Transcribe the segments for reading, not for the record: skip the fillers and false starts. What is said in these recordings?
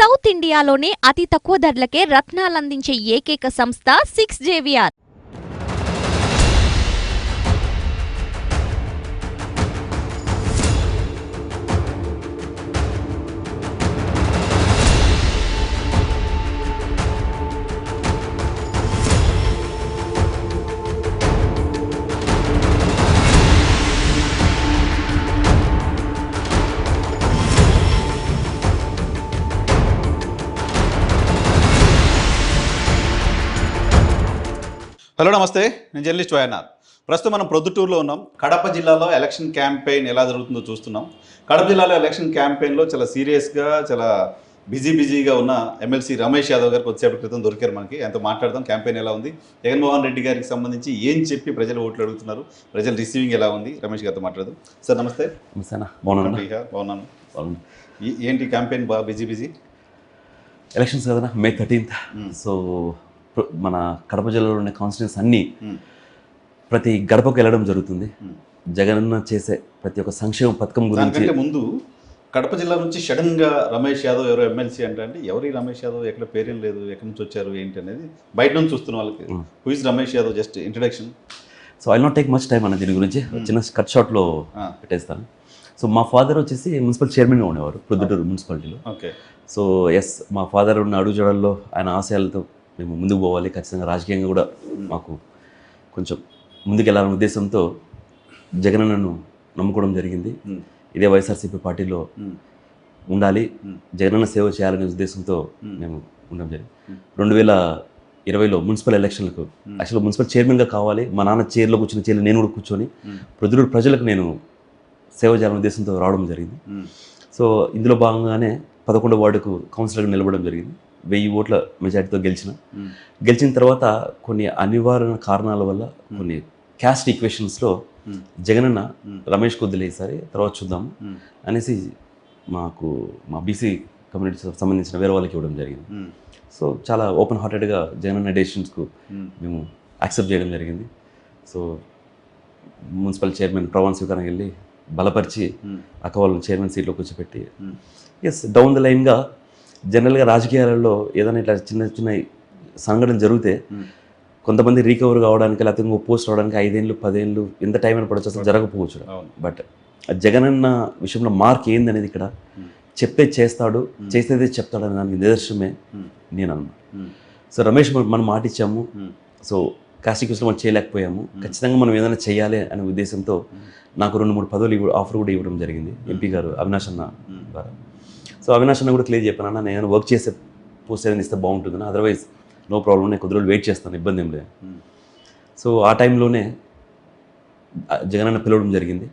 South ఇండియాలోనే అతి తక్కువ ధరలకే రత్నాలందించే ఏకైక సంస్థ 6JVR. హలో నమస్తే, నేను జర్నలిస్ట్ వైఎన్ఆర్. ప్రస్తుతం మనం ప్రొద్దుటూరులో ఉన్నాం. కడప జిల్లాలో ఎలక్షన్ క్యాంపెయిన్ ఎలా జరుగుతుందో చూస్తున్నాం. కడప జిల్లాలో ఎలక్షన్ క్యాంపెయిన్లో చాలా సీరియస్గా, చాలా బిజీగా ఉన్న ఎమ్మెల్సీ రమేష్ యాదవ్ గారు కొద్దిసేపటి క్రితం దొరికారు మనకి. ఆయనతో మాట్లాడదాం. క్యాంపెయిన్ ఎలా ఉంది, జగన్మోహన్ రెడ్డి గారికి సంబంధించి ఏం చెప్పి ప్రజలు ఓట్లు అడుగుతున్నారు, ప్రజల రిసీవింగ్ ఎలా ఉంది, రమేష్ గారితో మాట్లాడదాం. సార్ నమస్తే. బాగున్నాను. ఏంటి క్యాంపెయిన్ బాగా బిజీ? ఎలక్షన్స్ కదా, May 13th. సో మన కడప జిల్లాలో ఉన్న కాన్స్టిట్యూన్స్ అన్నీ ప్రతి గడపకు వెళ్ళడం జరుగుతుంది. జగనన్న చేసే ప్రతి ఒక్క సంక్షేమ పథకం గురించి. ముందు కడప జిల్లా నుంచి సడన్గా రమేష్ యాదవ్ ఎవరో ఎమ్మెల్సీ అంటే ఎవరి రమేష్ యాదవ్, ఎక్కడ పేరేం లేదు, ఎక్కడి నుంచి వచ్చారు ఏంటి అనేది బయట నుంచి చూస్తున్న వాళ్ళకి who is Ramesh Yadav, just introduction. So I not take much time అన్న దీని గురించి చిన్న కట్ షాట్లో పెట్టేస్తాను. సో మా ఫాదర్ వచ్చేసి మున్సిపల్ చైర్మన్గా ఉండేవారు ప్రొద్దుటూరు మున్సిపాలిటీలో. ఓకే. సో ఎస్, మా ఫాదర్ ఉన్న అడుగుజాడల్లో ఆయన ఆశయాలతో మేము ముందుకు పోవాలి, ఖచ్చితంగా రాజకీయంగా కూడా మాకు కొంచెం ముందుకు వెళ్ళాలనే ఉద్దేశంతో జగనన్నను నమ్ముకోవడం జరిగింది. ఇదే వైఎస్ఆర్సీపీ పార్టీలో ఉండాలి, జగనన్న సేవ చేయాలనే ఉద్దేశంతో మేము ఉండడం జరిగింది. 2020లో మున్సిపల్ ఎలక్షన్లకు యాక్చువల్గా మున్సిపల్ చైర్మన్గా కావాలి, మా నాన్న చైర్లో కూర్చున్న చైర్లో నేను కూడా కూర్చొని ప్రొద్దుటూరు ప్రజలకు నేను సేవ చేయాలనే ఉద్దేశంతో రావడం జరిగింది. సో ఇందులో భాగంగానే 11వ వార్డుకు కౌన్సిలర్గా నిలబడడం జరిగింది. 1000 ఓట్ల మెజార్టీతో గెలిచిన తర్వాత కొన్ని అనివార్య కారణాల వల్ల కొన్ని క్యాస్ట్ ఈక్వేషన్స్లో జగనన్న రమేష్కి వదిలేసారి, తర్వాత చూద్దాము అనేసి మా బీసీ కమ్యూనిటీకి సంబంధించిన వేరే వాళ్ళకి ఇవ్వడం జరిగింది. సో చాలా ఓపెన్ హార్టెడ్గా జగనన్న డెసిషన్స్కు మేము యాక్సెప్ట్ చేయడం జరిగింది. సో మున్సిపల్ చైర్మన్ ప్రమాణ స్వీకారం వెళ్ళి బలపరిచి అక్క వాళ్ళని చైర్మన్ సీట్లో కూర్చోపెట్టి ఎస్ డౌన్ ద లైన్గా జనరల్గా రాజకీయాలలో ఏదైనా ఇట్లా చిన్న సంఘటన జరిగితే కొంతమంది రీకవర్ కావడానికి, లేకపోతే ఇంకో పోస్ట్ రావడానికి 5 ఏళ్ళు 10 ఏళ్ళు ఎంత టైం అయినా పడవచ్చు, అసలు జరగకపోవచ్చు. బట్ జగనన్న విషయంలో మార్క్ ఏందనేది ఇక్కడ చెప్పే చేస్తాడు, చేసేదే చెప్తాడు అనే దానికి నిదర్శనమే నేను అన్నా. సో రమేష్ మనం మాట ఇచ్చాము, సో కాస్టిక్స్లో మనం చేయలేకపోయాము, ఖచ్చితంగా మనం ఏదైనా చేయాలి అనే ఉద్దేశంతో నాకు 2-3 పదవులు ఆఫర్ కూడా ఇవ్వడం జరిగింది ఎంపీ గారు అవినాష్ అన్న ద్వారా. సో అవినాష్ అన్న కూడా క్లియర్ చెప్పాను, అన్న నేను వర్క్ చేసే పోస్ట్ ఏదైనా ఇస్తే బాగుంటుందని, అదర్వైజ్ నో ప్రాబ్లం, నేను కొద్ది రోజులు వెయిట్ చేస్తాను, ఇబ్బంది ఏం లేదు. సో ఆ టైంలోనే జగనన్న పిలవడం జరిగింది.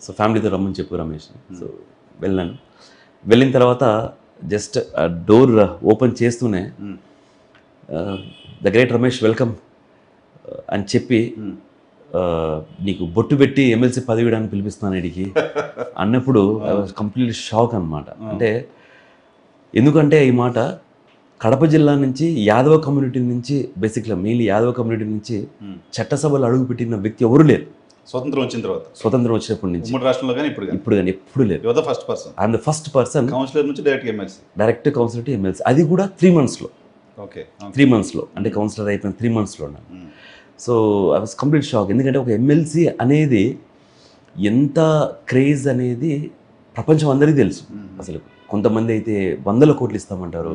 సో ఫ్యామిలీతో రమ్మని చెప్పు రమేష్. సో వెళ్ళిన తర్వాత జస్ట్ డోర్ ఓపెన్ చేస్తూనే ద గ్రేట్ రమేష్ వెల్కమ్ అని చెప్పి, నీకు బొట్టు పెట్టి ఎమ్మెల్సీ పదవి ఇవ్వడానికి పిలిపిస్తున్నాను ఇడికి అన్నప్పుడు ఐ వాజ్ కంప్లీట్లీ షాక్ అనమాట. అంటే ఎందుకంటే ఈ మాట కడప జిల్లా నుంచి యాదవ కమ్యూనిటీ నుంచి, బేసిక్గా మెయిన్లీ యాదవ కమ్యూనిటీ నుంచి చట్టసభలో అడుగు పెట్టిన వ్యక్తి ఎవరు లేరు. స్వతంత్రం వచ్చినప్పటి నుంచి రాష్ట్రంలో కానీ ఇప్పుడు కానీ ఎప్పుడు లేరు. I'm the first person councillor నుంచి డైరెక్ట్ కౌన్సిలర్ టు ఎమ్మెల్సీ, అది కూడా 3 monthsలో. ఓకే, 3 monthsలో అంటే కౌన్సిలర్ అయిపోయిన 3 monthsలో. So I was complete shock. ఎందుకంటే ఒక ఎమ్మెల్సీ అనేది ఎంత క్రేజ్ అనేది ప్రపంచం అందరికీ తెలుసు. అసలు కొంతమంది అయితే 100 కోట్లు ఇస్తామంటారు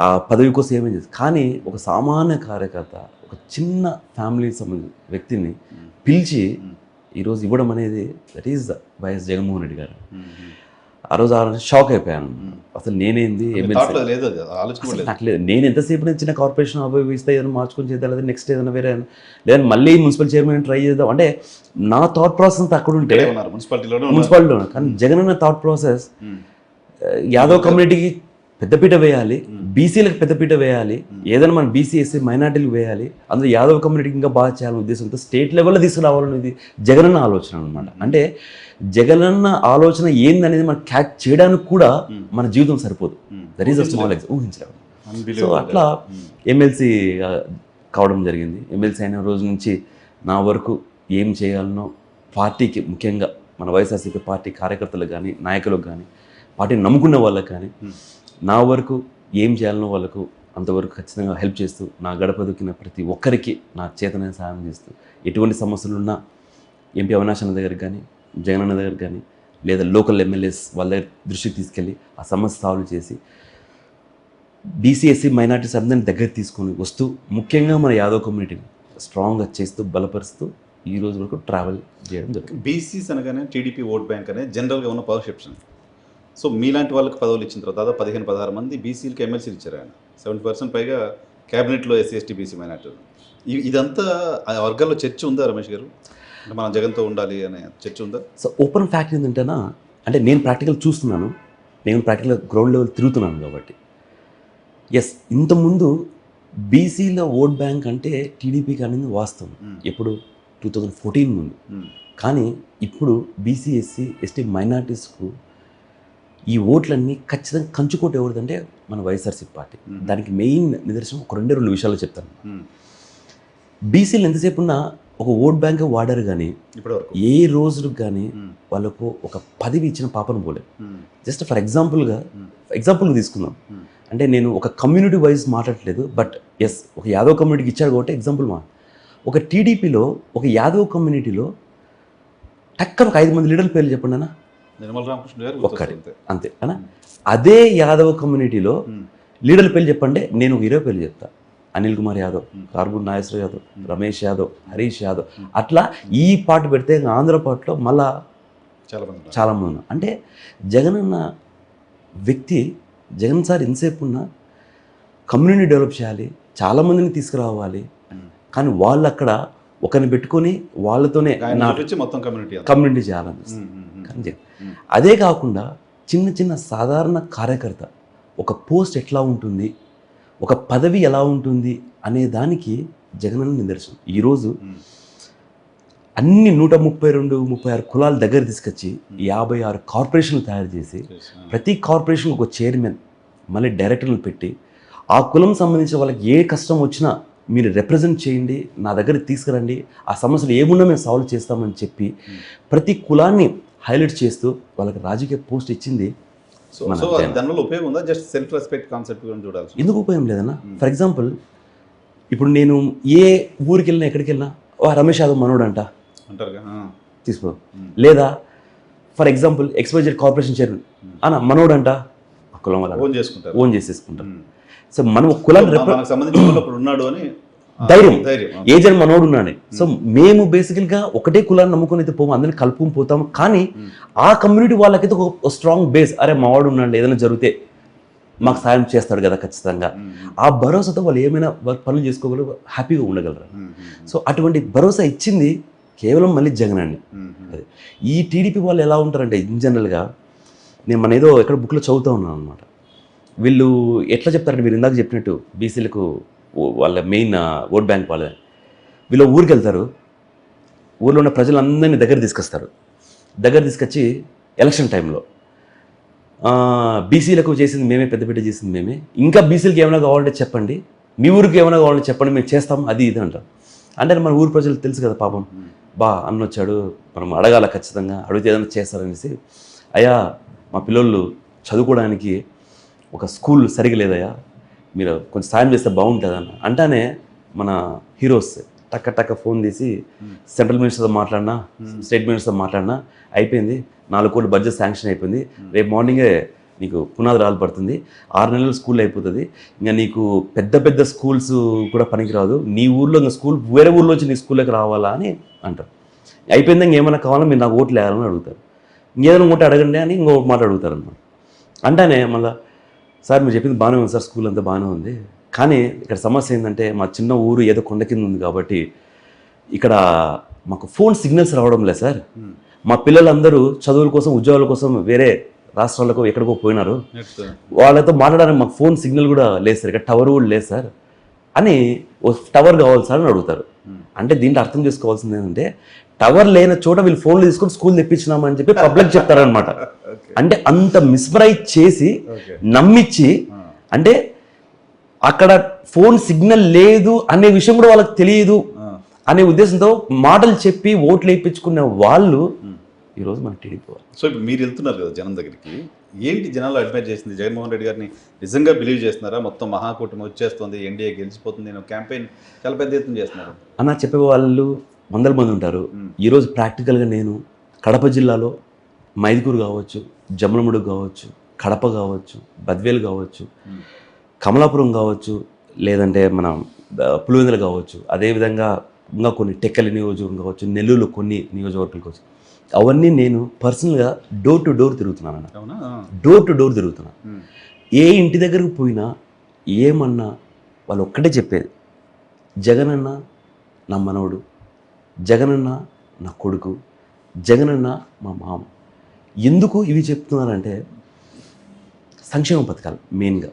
ఆ పదవి కోసం ఏమేం చేస్తారు, కానీ ఒక సామాన్య కార్యకర్త, ఒక చిన్న ఫ్యామిలీకి సంబంధించిన వ్యక్తిని పిలిచి ఈరోజు ఇవ్వడం అనేది that is YS Jaganmohan Reddy గారు. ఆ రోజు షాక్ అయిపోయాను. అసలు నేనేంది ఎమ్మెల్సీ నాకు లేదు, నేను ఎంతసేపు చిన్న కార్పొరేషన్ ఇస్తే ఏదైనా మార్చుకొని చేద్దాం, లేదా నెక్స్ట్ ఏదైనా వేరే లేదా మళ్ళీ మున్సిపల్ చైర్మన్ ట్రై చేద్దాం అంటే నా థాట్ ప్రాసెస్ అంతా అక్కడ ఉంటే మున్సిపాలిటీలో. కానీ జగనన్న థాట్ ప్రాసెస్ యాదవ్ కమ్యూనిటీకి పెద్దపీట వేయాలి, బీసీలకు పెద్దపీట వేయాలి, ఏదైనా మన బీసీ ఎస్సీ మైనార్టీలకు వేయాలి, అందులో యాదవ్ కమ్యూనిటీకి ఇంకా బాగా చేయాలనే ఉద్దేశంతో స్టేట్ లెవెల్లో తీసుకురావాలనేది జగనన్న ఆలోచన అనమాట. అంటే జగనన్న ఆలోచన ఏందనేది మనం క్యాచ్ చేయడానికి కూడా మన జీవితం సరిపోదు. దట్ ఈస్ అ స్మాల్ ఊహించలేము. సో అట్లా ఎమ్మెల్సీ కావడం జరిగింది. ఎమ్మెల్సీ అయిన రోజు నుంచి నా వరకు ఏం చేయాలనో పార్టీకి, ముఖ్యంగా మన వైఎస్ఆర్సీపీ పార్టీ కార్యకర్తలకు కానీ, నాయకులకు కానీ, పార్టీని నమ్ముకున్న వాళ్ళకి కానీ నా వరకు ఏం చేయాలనో వాళ్ళకు అంతవరకు ఖచ్చితంగా హెల్ప్ చేస్తూ నా గడప దొక్కిన ప్రతి ఒక్కరికి నా చేతనైన సహాయం చేస్తూ ఎటువంటి సమస్యలున్నా ఎంపీ అవినాష్ అన్న దగ్గరికి కానీ జగన్ అన్న దగ్గరికి కానీ లేదా లోకల్ ఎమ్మెల్యేస్ వాళ్ళ దగ్గర దృష్టికి తీసుకెళ్ళి ఆ సమస్య సాల్వ్ చేసి బీసీఎస్సీ మైనార్టీస్ అందరిని దగ్గర తీసుకొని వస్తూ ముఖ్యంగా మన యాదవ్ కమ్యూనిటీని స్ట్రాంగ్గా చేస్తూ బలపరుస్తూ ఈ రోజు వరకు ట్రావెల్ చేయడం జరుగుతుంది. బీసీస్ అనగానే టీడీపీ ఓట్ బ్యాంక్ అనేది జనరల్గా ఉన్న పర్సెప్షన్. సో మీలాంటి వాళ్ళకి పదవులు ఇచ్చిన తర్వాత దాదాపు 15-16 మంది బీసీలకి ఎమ్మెల్సీలు ఇచ్చారు ఆయన. 70% పైగా క్యాబినెట్లో ఎస్సీ ఎస్టీ బీసీ మైనార్టీ. ఇదంతా ఆ వర్గాల్లో చర్చ ఉందా రమేష్ గారు? అంటే మనం జగన్తో ఉండాలి అనే చర్చ ఉందా? సో ఓపెన్ ఫ్యాక్ట్ ఏంటంటేనా, అంటే నేను ప్రాక్టికల్ చూస్తున్నాను, నేను ప్రాక్టికల్ గ్రౌండ్ లెవెల్ తిరుగుతున్నాను కాబట్టి ఎస్, ఇంతకుముందు బీసీల ఓట్ బ్యాంక్ అంటే టీడీపీకి అనేది వాస్తవం. ఎప్పుడు 2014 ముందు. కానీ ఇప్పుడు బీసీ ఎస్సీ ఎస్టీ మైనార్టీస్కు ఈ ఓట్లన్నీ ఖచ్చితంగా కంచుకోట ఎవరిదంటే మన వైఎస్ఆర్సీపీ పార్టీ. దానికి మెయిన్ నిదర్శనం ఒక 2 విషయాలు చెప్తాను. బీసీలు ఎంతసేపు ఉన్నా ఒక ఓట్ బ్యాంక్ వాడారు, కానీ ఏ రోజులకు కానీ వాళ్ళకు ఒక పదవి ఇచ్చిన పాపను పోలేదు. జస్ట్ ఫర్ ఎగ్జాంపుల్గా తీసుకుందాం. అంటే నేను ఒక కమ్యూనిటీ వైజ్ మాట్లాడట్లేదు, బట్ ఎస్ ఒక యాదవ్ కమ్యూనిటీకి ఇచ్చారు కాబట్టి ఎగ్జాంపుల్ ఒక టీడీపీలో ఒక యాదవ్ కమ్యూనిటీలో టక్కన ఒక 5 మంది లీడర్ల పేర్లు చెప్పండి అన్న. నిర్మల రామకృష్ణ గారు ఒక్కటి అంతే అన్న. అదే యాదవ్ కమ్యూనిటీలో లీడర్ల పేర్లు చెప్పండి, నేను 20 పేర్లు చెప్తా. అనిల్ కుమార్ యాదవ్, కార్బూర్ నాగేశ్వర యాదవ్, రమేష్ యాదవ్, హరీష్ యాదవ్, అట్లా ఈ పాట పెడితే ఆంధ్ర పాటలో మళ్ళా చాలామంది ఉన్నారు. అంటే జగన్ అన్న వ్యక్తి, జగన్ సార్ ఎంతసేపు ఉన్న కమ్యూనిటీ డెవలప్ చేయాలి, చాలామందిని తీసుకురావాలి, కానీ వాళ్ళు అక్కడ ఒకరిని పెట్టుకొని వాళ్ళతోనే మొత్తం కమ్యూనిటీ చేయాలనిపిస్తుంది. అదే కాకుండా చిన్న చిన్న సాధారణ కార్యకర్త ఒక పోస్ట్ ఎట్లా ఉంటుంది, ఒక పదవి ఎలా ఉంటుంది అనే దానికి జగనన్న నిదర్శనం. ఈరోజు అన్ని 132-136 కులాల దగ్గర తీసుకొచ్చి 56 కార్పొరేషన్లు తయారు చేసి ప్రతి కార్పొరేషన్ ఒక చైర్మన్ మళ్ళీ డైరెక్టర్లు పెట్టి ఆ కులం సంబంధించిన వాళ్ళకి ఏ కష్టం వచ్చినా మీరు రిప్రజెంట్ చేయండి, నా దగ్గరికి తీసుకురండి, ఆ సమస్యలు ఏమున్నా మేము సాల్వ్ చేస్తామని చెప్పి ప్రతి కులాన్ని హైలైట్ చేస్తూ వాళ్ళకి రాజకీయ పోస్ట్ ఇచ్చింది. దానివల్ల ఉపయోగం ఉందా? జస్ట్ సెల్ఫ్ రెస్పెక్ట్ కాన్సెప్ట్ చూడాలి. ఎందుకు ఉపయోగం లేదన్నా? ఫర్ ఎగ్జాంపుల్ ఇప్పుడు నేను ఏ ఊరికి వెళ్ళినా ఎక్కడికి వెళ్ళినా రమేష్ యాదవ్ మనోడు అంట తీసుకో, లేదా for example XYZ corporation chairman అన్న మనోడు అంట, ఆ కులం వల్ల ఓన్ చేసేసుకుంటారు. సో మనం కులాన్ని ఉన్నాడు అని ధైర్యం ఏజెంట్ మనోడు ఉన్నాడు. సో మేము బేసికల్గా ఒకటే కులాన్ని నమ్ముకొని అయితే పోము, అందరిని కలుపుకొని పోతాము. కానీ ఆ కమ్యూనిటీ వాళ్ళకైతే ఒక స్ట్రాంగ్ బేస్, అరే మావాడు ఉన్నాడు, ఏదైనా జరిగితే మాకు సాయం చేస్తాడు కదా ఖచ్చితంగా. ఆ భరోసాతో వాళ్ళు ఏమైనా పనులు చేసుకోగలరు, హ్యాపీగా ఉండగలరు. సో అటువంటి భరోసా ఇచ్చింది కేవలం మళ్ళీ జగన్ అండి. ఈ టీడీపీ వాళ్ళు ఎలా ఉంటారంటే ఇన్ జనరల్గా, నేను మన ఏదో ఎక్కడ బుక్లో చదువుతూ ఉన్నాను అనమాట. వీళ్ళు ఎట్లా చెప్తారంటే, మీరు ఇందాక చెప్పినట్టు బీసీలకు వాళ్ళ మెయిన్ ఓట్ బ్యాంక్ వాళ్ళ, వీళ్ళు ఊరికి వెళ్తారు, ఊళ్ళో ఉన్న ప్రజలందరినీ దగ్గర తీసుకొచ్చి ఎలక్షన్ టైంలో బీసీలకు చేసింది మేమే, పెద్దపేట చేసింది మేమే, ఇంకా బీసీలకు ఏమైనా కావాలంటే చెప్పండి, మీ ఊరికి ఏమైనా కావాలంటే చెప్పండి, మేము చేస్తాం, అది ఇది అంటారు. అంటే మన ఊరు ప్రజలకు తెలుసు కదా పాపం, అన్న వచ్చాడు, మనం అడగాల ఖచ్చితంగా, అడిగితే ఏదైనా చేస్తారనేసి, అయ్యా మా పిల్లలు చదువుకోవడానికి ఒక స్కూల్ సరిగా లేదయ్యా, మీరు కొంచెం సాయం చేస్తే బాగుంటుందన్న అంటానే మన హీరోస్ టక్క ఫోన్ తీసి సెంట్రల్ మినిస్టర్తో మాట్లాడినా, స్టేట్ మినిస్టర్తో మాట్లాడినా, అయిపోయింది, 4 కోట్ల బడ్జెట్ శాంక్షన్ అయిపోయింది, రేపు మార్నింగే నీకు పునాది రాలు పడుతుంది, 6 నెలలు స్కూల్ అయిపోతుంది, ఇంకా నీకు పెద్ద స్కూల్స్ కూడా పనికిరాదు, నీ ఊర్లో ఇంకా స్కూల్ వేరే ఊర్లో వచ్చి నీ స్కూల్లోకి రావాలా అని అంటారు. అయిపోయింది, ఇంకేమైనా కావాలో మీరు నాకు ఓట్లు వేయాలని అడుగుతారు, ఇంకేదైనా ఒకటి అడగండి అని ఇంకో మాట అడుగుతారు అన్నమాట. అంటానే మళ్ళీ, సార్ మీరు చెప్పింది బాగానే ఉంది సార్, స్కూల్ అంతా బాగానే ఉంది, కానీ ఇక్కడ సమస్య ఏంటంటే మా చిన్న ఊరు ఏదో కొండ కింద ఉంది కాబట్టి ఇక్కడ మాకు ఫోన్ సిగ్నల్స్ రావడం లేదు సార్, మా పిల్లలందరూ చదువుల కోసం ఉద్యోగాల కోసం వేరే రాష్ట్రాలకు ఎక్కడికో పోయినారు, వాళ్ళతో మాట్లాడడానికి మాకు ఫోన్ సిగ్నల్ కూడా లేదు సార్, ఇక్కడ టవర్ కూడా లేదు సార్ అని, ఓ టవర్ కావాలి సార్ అని అడుగుతారు. అంటే దీంట్లో అర్థం చేసుకోవాల్సింది ఏంటంటే, టవర్ లేని చోట వీళ్ళు ఫోన్లు తీసుకొని స్కూల్ తెప్పించినామని చెప్పి పబ్లిక్ చెప్తారనమాట. అంటే అంత మిస్ప్రైజ్ చేసి నమ్మించి, అంటే అక్కడ ఫోన్ సిగ్నల్ లేదు అనే విషయం కూడా వాళ్ళకి తెలియదు అనే ఉద్దేశంతో మాటలు చెప్పి ఓట్లు వేయించుకునే వాళ్ళు ఈరోజు మన టీడీపీ. సో ఇప్పుడు మీరు వెళ్తున్నారు కదా జనం దగ్గరికి, ఏంటి జనాలు అడ్మైర్ చేసింది? జగన్మోహన్ రెడ్డి గారిని నిజంగా బిలీవ్ చేస్తున్నారా? మొత్తం మహాకూటమి వచ్చేస్తుంది, ఎన్డీఏ గెలిచిపోతుంది, నేను క్యాంపెయిన్ చాలా పెద్ద ఎత్తున చేస్తున్నారు. అన్న చెప్పే వాళ్ళు వందల మంది ఉంటారు. ఈరోజు ప్రాక్టికల్గా నేను కడప జిల్లాలో మైదుకూరు కావచ్చు, జమ్మలమడుగు కావచ్చు, కడప కావచ్చు, బద్వేలు కావచ్చు, కమలాపురం కావచ్చు, లేదంటే మన పులివెందులు కావచ్చు, అదేవిధంగా ఇంకా కొన్ని టెక్కలి నియోజకవర్గం కావచ్చు, నెల్లూరులో కొన్ని నియోజకవర్గాలు కావచ్చు, అవన్నీ నేను పర్సనల్గా డోర్ టు డోర్ తిరుగుతున్నాను అన్న. అవునా? డోర్ టు డోర్ తిరుగుతున్నాను. ఏ ఇంటి దగ్గరకు పోయినా ఏమన్నా వాళ్ళు ఒక్కటే చెప్పేది, జగనన్న నా మనవడు, జగనన్న నా కొడుకు, జగనన్న మా మామ. ఎందుకు ఇవి చెప్తున్నారంటే సంక్షేమ పథకాలు మెయిన్గా.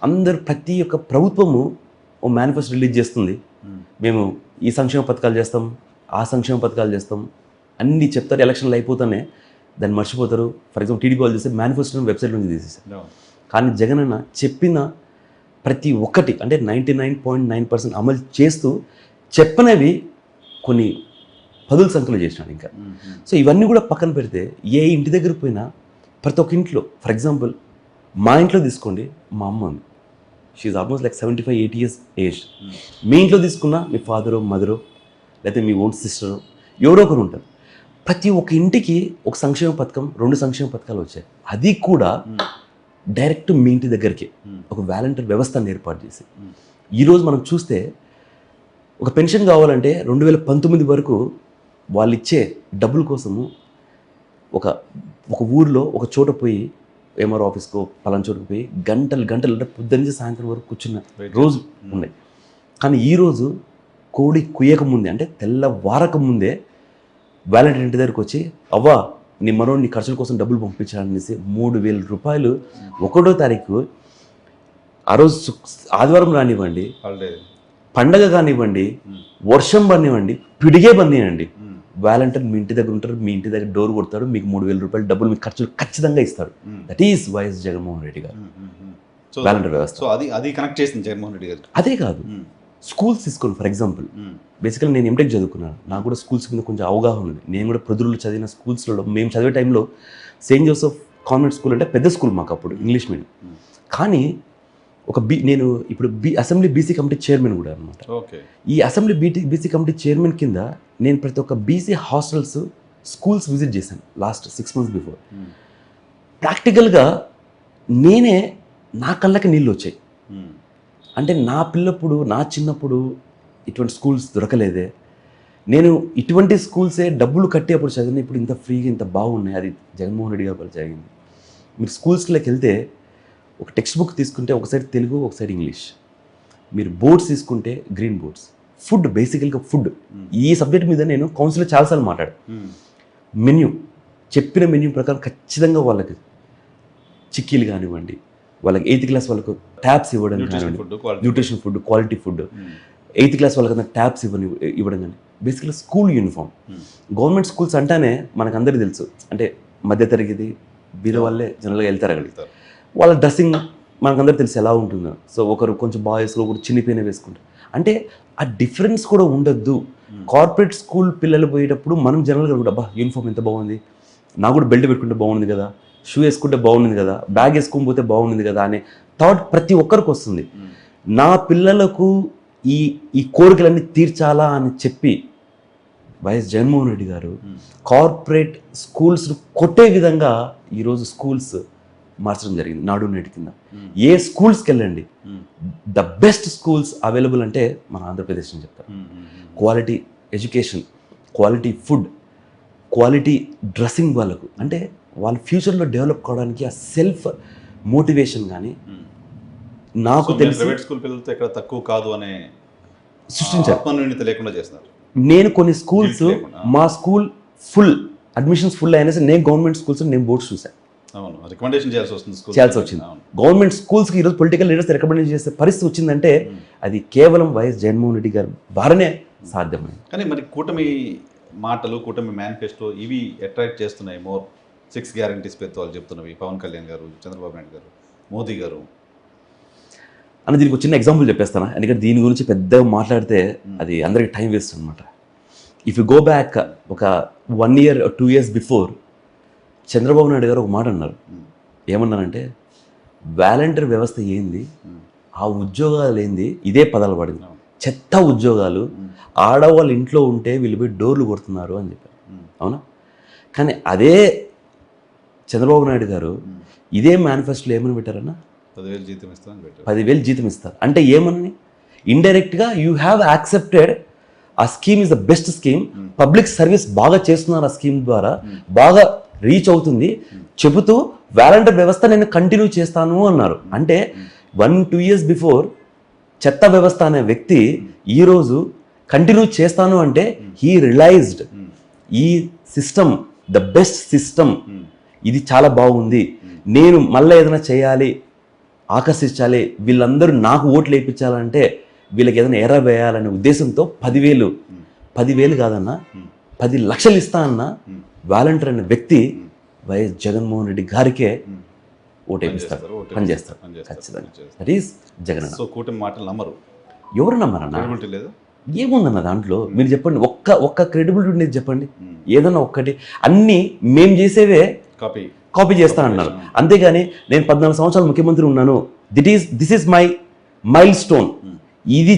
అందరు ప్రతి ఒక్క ప్రభుత్వము ఓ మేనిఫెస్టో రిలీజ్ చేస్తుంది, మేము ఈ సంక్షేమ పథకాలు చేస్తాం, ఆ సంక్షేమ పథకాలు చేస్తాం అన్నీ చెప్తారు. ఎలక్షన్లు అయిపోతానే దాన్ని మర్చిపోతారు. ఫర్ ఎగ్జాంపుల్ టీడీపీ వాళ్ళు చేస్తే మేనిఫెస్టోని వెబ్సైట్ నుంచి తీసేసారు. కానీ జగనన్న చెప్పిన ప్రతి ఒక్కటి అంటే 99.9% అమలు చేస్తూ చెప్పనవి కొన్ని పదుల సంఖ్యలో చేసినాడు ఇంకా. సో ఇవన్నీ కూడా పక్కన పెడితే ఏ ఇంటి దగ్గర పోయినా ప్రతి ఒక్క ఇంట్లో, ఫర్ ఎగ్జాంపుల్ మా ఇంట్లో తీసుకోండి, మా అమ్మ ఉంది, she almost like 75-80 years age. మీ ఇంట్లో తీసుకున్నా మీ ఫాదరో మదరో లేకపోతే మీ ఓన్ సిస్టరో ఎవరో ఒకరు ఉంటారు. ప్రతి ఒక్క ఇంటికి ఒక సంక్షేమ పథకం, 2 సంక్షేమ పథకాలు వచ్చాయి. అది కూడా డైరెక్ట్ మీ ఇంటి దగ్గరికి ఒక వాలంటీర్ వ్యవస్థను ఏర్పాటు చేసి. ఈరోజు మనం చూస్తే ఒక పెన్షన్ కావాలంటే 2019 వరకు వాళ్ళు ఇచ్చే డబ్బుల కోసము ఒక ఊర్లో ఒక చోట పోయి ఎంఆర్ ఆఫీస్కో పలానా చోటుకు పోయి గంటలు అంటే పొద్దున్న నుంచి సాయంత్రం వరకు కూర్చున్న రోజు ఉన్నాయి. కానీ ఈరోజు కోడి కుయ్యక ముందే అంటే తెల్లవారక ముందే వాలంటీర్ ఇంటి దగ్గరికి వచ్చి, అవ్వా నీ మనోడు నీ ఖర్చుల కోసం డబ్బులు పంపించాలనేసి 3,000 రూపాయలు 1వ తారీఖు, ఆ రోజు ఆదివారం రానివ్వండి, పండగ కానివ్వండి, వర్షం పనివ్వండి, పిడిగే పనివ్వండి, వాలంటీర్ మీ ఇంటి దగ్గర ఉంటారు, మీ ఇంటి దగ్గర డోర్ కొడతాడు, మీకు 3,000 రూపాయలు డబ్బులు మీ ఖర్చులు ఖచ్చితంగా ఇస్తాడు. That is YS Jaganmohan Reddy గారు వాలంటీర్ వ్యవస్థ. సో అది కనెక్ట్ చేసింది జగన్మోహన్ రెడ్డి గారు. అదే కాదు, స్కూల్స్ తీసుకోండి. ఫర్ ఎగ్జాంపుల్ బేసికల్ నేను ఎంటెక్ చదువుకున్నాను, నాకు కూడా స్కూల్స్ మీద కొంచెం అవగాహన ఉంది. నేను కూడా ప్రొద్దులు చదివిన స్కూల్స్లో, మేము చదివే టైంలో సెయింట్ జోసెఫ్ కాన్వెంట్ స్కూల్ అంటే పెద్ద స్కూల్ మాకు అప్పుడు, ఇంగ్లీష్ మీడియం. కానీ నేను ఇప్పుడు అసెంబ్లీ బీసీ కమిటీ చైర్మన్ కూడా అనమాట. ఈ అసెంబ్లీ బీసీ కమిటీ చైర్మన్ కింద నేను ప్రతి ఒక్క బీసీ హాస్టల్స్, స్కూల్స్ విజిట్ చేశాను లాస్ట్ 6 months బిఫోర్. ప్రాక్టికల్గా నేనే నా కళ్ళకి నీళ్ళు వచ్చాయి. అంటే నా పిల్లప్పుడు, నా చిన్నప్పుడు ఇటువంటి స్కూల్స్ దొరకలేదే, నేను ఇటువంటి స్కూల్సే డబ్బులు కట్టి అప్పుడు చదివిన, ఇప్పుడు ఇంత ఫ్రీగా ఇంత బాగున్నాయి. అది జగన్మోహన్ రెడ్డి గారి వల్ల జరిగింది. మీరు స్కూల్స్లోకి వెళ్తే ఒక టెక్స్ట్ బుక్ తీసుకుంటే ఒక సైడ్ తెలుగు, ఒక సైడ్ ఇంగ్లీష్. మీరు బోర్డ్స్ తీసుకుంటే గ్రీన్ బోర్డ్స్. ఫుడ్, బేసికల్గా ఫుడ్, ఈ సబ్జెక్ట్ మీద నేను కౌన్సిల్లో చాలాసార్లు మాట్లాడాను. మెన్యూ, చెప్పిన మెన్యూ ప్రకారం ఖచ్చితంగా వాళ్ళకి చిక్కీలు కానివ్వండి, వాళ్ళకి 8th class వాళ్ళకు ట్యాబ్స్ ఇవ్వడం కానివ్వండి, nutrition food, quality food, 8th class వాళ్ళకన్నా ట్యాబ్స్ ఇవ్వడం కానీ, బేసికల్గా స్కూల్ యూనిఫామ్. గవర్నమెంట్ స్కూల్స్ అంటానే మనకు అందరికీ తెలుసు, అంటే మధ్యతరగతి బీద వాళ్ళే జనరల్గా వెళ్తారు అక్కడికి. వాళ్ళ డ్రెస్సింగ్ మనకందరూ తెలుసు ఎలా ఉంటుందో. సో ఒకరు కొంచెం బాయ్స్లో ఒకరు చిన్నపైన వేసుకుంటారు. అంటే ఆ డిఫరెన్స్ కూడా ఉండొద్దు. కార్పొరేట్ స్కూల్ పిల్లలు పోయేటప్పుడు మనం జనరల్గా కూడా అబ్బా యూనిఫామ్ ఎంత బాగుంది, నాకు కూడా బెల్ట్ పెట్టుకుంటే బాగుంది కదా, షూ వేసుకుంటే బాగుంది కదా, బ్యాగ్ వేసుకొని పోతే బాగుంది కదా అనే థాట్ ప్రతి ఒక్కరికి వస్తుంది. నా పిల్లలకు ఈ కోరికలన్నీ తీర్చాలా అని చెప్పి వైఎస్ జగన్మోహన్ రెడ్డి గారు కార్పొరేట్ స్కూల్స్ కొట్టే విధంగా ఈరోజు స్కూల్స్ మార్చడం జరిగింది. నాడు నేటి కింద ఏ స్కూల్స్కి వెళ్ళండి, ద బెస్ట్ స్కూల్స్ అవైలబుల్ అంటే మన ఆంధ్రప్రదేశ్ అని చెప్తారు. Quality education, quality food, quality dressing వాళ్ళకు, అంటే వాళ్ళ ఫ్యూచర్లో డెవలప్ కావడానికి ఆ సెల్ఫ్ మోటివేషన్ కానీ నాకు తెలిసి ప్రైవేట్ స్కూల్ పిల్లలతో ఎక్కడ తక్కువ కాదు అనే సృష్టించారు. ఆత్మన్యూన్యత లేకుండా చేస్తున్నారు. నేను కొన్ని స్కూల్స్, మా స్కూల్ ఫుల్ అడ్మిషన్స్ ఫుల్ అయినా సరే నేను గవర్నమెంట్ స్కూల్స్ నేను బోర్డ్స్ చూసాను. అవును, రికమెండేషన్ చేయాల్సి వచ్చింది. గవర్నమెంట్ స్కూల్స్కి ఈరోజు పొలిటికల్ లీడర్స్ రికమెండేషన్ చేసే పరిస్థితి వచ్చిందంటే అది కేవలం వైఎస్ జగన్మోహన్ రెడ్డి గారు ద్వారానే సాధ్యమైంది. కానీ మరి కూటమి మాటలు, కూటమి మేనిఫెస్టో ఇవి అట్రాక్ట్ చేస్తున్నాయి. మోర్ 6 guarantees పేరుతో వాళ్ళు చెప్తున్నవి పవన్ కళ్యాణ్ గారు, చంద్రబాబు నాయుడు గారు, మోదీ గారు. అని దీనికి ఒక చిన్న ఎగ్జాంపుల్ చెప్పేస్తాను, ఎందుకంటే దీని గురించి పెద్దగా మాట్లాడితే అది అందరికీ టైం వేస్ట్ అనమాట. ఇఫ్ యు గో బ్యాక్ ఒక 1 year or 2 years before, Chandrababu Naidu గారు ఒక మాట అన్నారు, ఏమన్నానంటే వాలంటీర్ వ్యవస్థ ఏంది, ఆ ఉద్యోగాలు ఏంది, ఇదే పదాలు పడింది. చెత్త ఉద్యోగాలు, ఆడవాళ్ళు ఇంట్లో ఉంటే వీళ్ళు పోయి డోర్లు కొడుతున్నారు అని చెప్పారు. అవునా? కానీ అదే చంద్రబాబు నాయుడు గారు ఇదే మేనిఫెస్టోలో ఏమని పెట్టారన్నా? 10,000 జీతం ఇస్తామని పెట్టారు. 10,000 జీతం ఇస్తారు. అంటే ఏమని? ఇండైరెక్ట్గా యూ హ్యావ్ యాక్సెప్టెడ్ ఆ scheme is the best scheme, public service బాగా చేస్తున్నారు, ఆ స్కీమ్ ద్వారా బాగా రీచ్ అవుతుంది చెబుతూ వాలంటీర్ వ్యవస్థ నేను కంటిన్యూ చేస్తాను అన్నారు. అంటే 1-2 years బిఫోర్ చెత్త వ్యవస్థ అనే వ్యక్తి ఈరోజు కంటిన్యూ చేస్తాను అంటే హీ రియలైజ్డ్ ఈ సిస్టమ్ ద బెస్ట్ సిస్టమ్, ఇది చాలా బాగుంది, నేను మళ్ళీ ఏదైనా చేయాలి, ఆకర్షించాలి, వీళ్ళందరూ నాకు ఓట్లు వేయించాలంటే వీళ్ళకి ఏదైనా ఎర్ర వేయాలనే ఉద్దేశంతో 10,000 కాదన్నా 10 లక్షలు ఇస్తా అన్న వాలంటీర్ అనే వ్యక్తి వైఎస్ జగన్మోహన్ రెడ్డి గారికే ఓటు వేపిస్తాడు, పనిచేస్తాడు ఖచ్చితంగా. That is Jagan. సో కూటమి మాటలు నమ్మరు, ఎవరు నమ్మరన్నా? క్రెడిబిలిటీ లేదు. ఏముందన్న దాంట్లో? మీరు చెప్పండి, ఒక్క క్రెడిబిలిటీ ఉండేది చెప్పండి, ఏదన్నా ఒక్కటి. అన్నీ మేము చేసేవే కాపీ చేస్తా అన్నారు. అంతేగాని నేను 14 సంవత్సరాలు ముఖ్యమంత్రి ఉన్నాను, this is my mile stone, ఇది